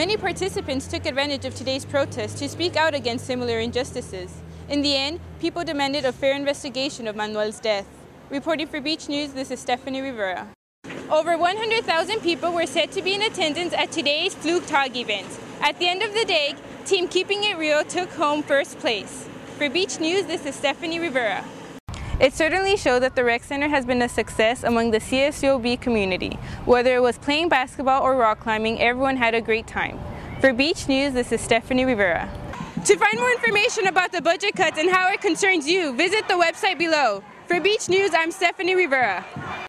Many participants took advantage of today's protest to speak out against similar injustices. In the end, people demanded a fair investigation of Manuel's death. Reporting for Beach News, this is Stephanie Rivera. Over 100,000 people were said to be in attendance at today's Flugtag event. At the end of the day, Team Keeping It Real took home first place. For Beach News, this is Stephanie Rivera. It certainly showed that the rec center has been a success among the CSUOB community. Whether it was playing basketball or rock climbing, everyone had a great time. For Beach News, this is Stephanie Rivera. To find more information about the budget cuts and how it concerns you, visit the website below. For Beach News, I'm Stephanie Rivera.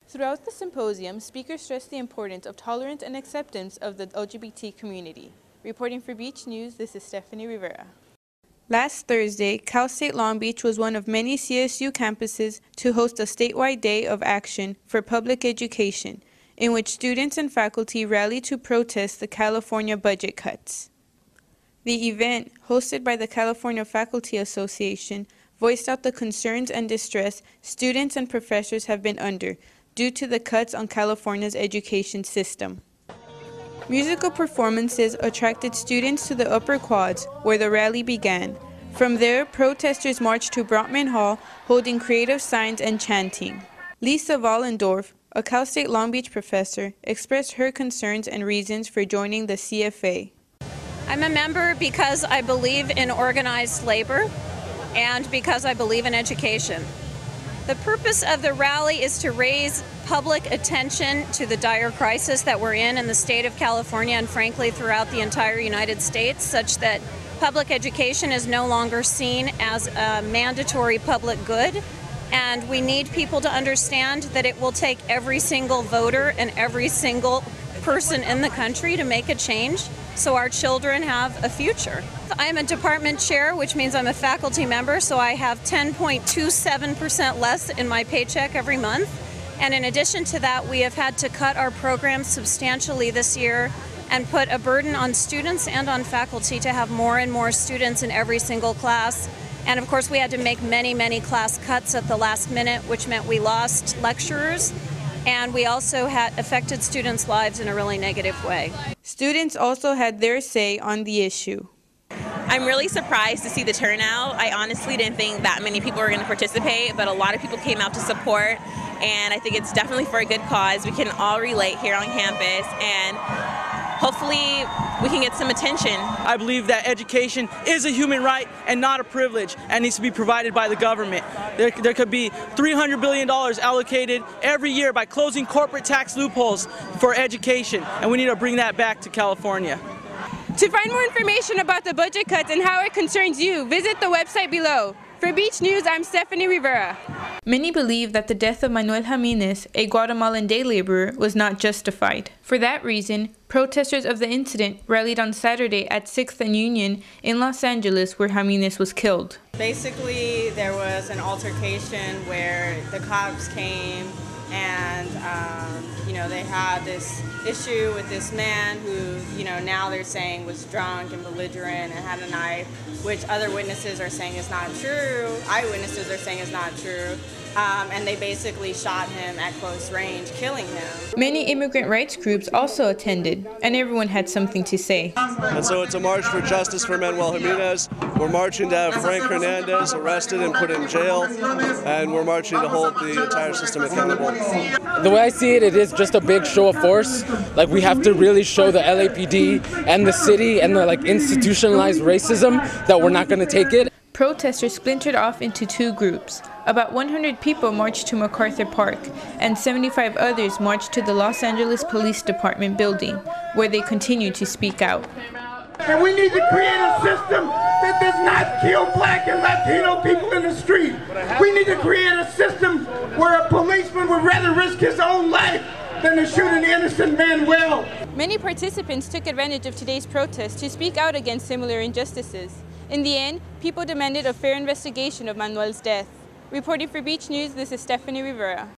Throughout the symposium, speakers stressed the importance of tolerance and acceptance of the LGBT community. Reporting for Beach News, this is Stephanie Rivera. Last Thursday, Cal State Long Beach was one of many CSU campuses to host a statewide day of action for public education, in which students and faculty rallied to protest the California budget cuts. The event, hosted by the California Faculty Association, voiced out the concerns and distress students and professors have been under due to the cuts on California's education system. Musical performances attracted students to the upper quads, where the rally began. From there, protesters marched to Brotman Hall, holding creative signs and chanting. Lisa Vollendorf, a Cal State Long Beach professor, expressed her concerns and reasons for joining the CFA. I'm a member because I believe in organized labor and because I believe in education. The purpose of the rally is to raise public attention to the dire crisis that we're in the state of California and frankly throughout the entire United States, such that public education is no longer seen as a mandatory public good. And we need people to understand that it will take every single voter and every single person in the country to make a change so our children have a future. I'm a department chair, which means I'm a faculty member, so I have 10.27% less in my paycheck every month. And in addition to that, we have had to cut our programs substantially this year and put a burden on students and on faculty to have more and more students in every single class. And of course, we had to make many, many class cuts at the last minute, which meant we lost lecturers. And we also had affected students' lives in a really negative way. Students also had their say on the issue. I'm really surprised to see the turnout. I honestly didn't think that many people were going to participate, but a lot of people came out to support, and I think it's definitely for a good cause. We can all relate here on campus, and hopefully we can get some attention. I believe that education is a human right and not a privilege and needs to be provided by the government. There could be $300 billion allocated every year by closing corporate tax loopholes for education, and we need to bring that back to California. To find more information about the budget cuts and how it concerns you, visit the website below. For Beach News, I'm Stephanie Rivera. Many believe that the death of Manuel Jimenez, a Guatemalan day laborer, was not justified. For that reason, protesters of the incident rallied on Saturday at 6th and Union in Los Angeles, where Jimenez was killed. Basically, there was an altercation where the cops came and they had this issue with this man who, now they're saying was drunk and belligerent and had a knife, which other witnesses are saying is not true. Eyewitnesses are saying is not true. And they basically shot him at close range, killing him. Many immigrant rights groups also attended, and everyone had something to say. And so it's a march for justice for Manuel Jimenez. We're marching to have Frank Hernandez arrested and put in jail, and we're marching to hold the entire system accountable. The way I see it, it is just a big show of force. Like, we have to really show the LAPD and the city and the institutionalized racism that we're not going to take it. Protesters splintered off into two groups. About 100 people marched to MacArthur Park, and 75 others marched to the Los Angeles Police Department building, where they continued to speak out. And we need to create a system that does not kill Black and Latino people in the street. We need to create a system where a policeman would rather risk his own life than to shoot an innocent Manuel. Many participants took advantage of today's protest to speak out against similar injustices. In the end, people demanded a fair investigation of Manuel's death. Reporting for Beach News, this is Stephanie Rivera.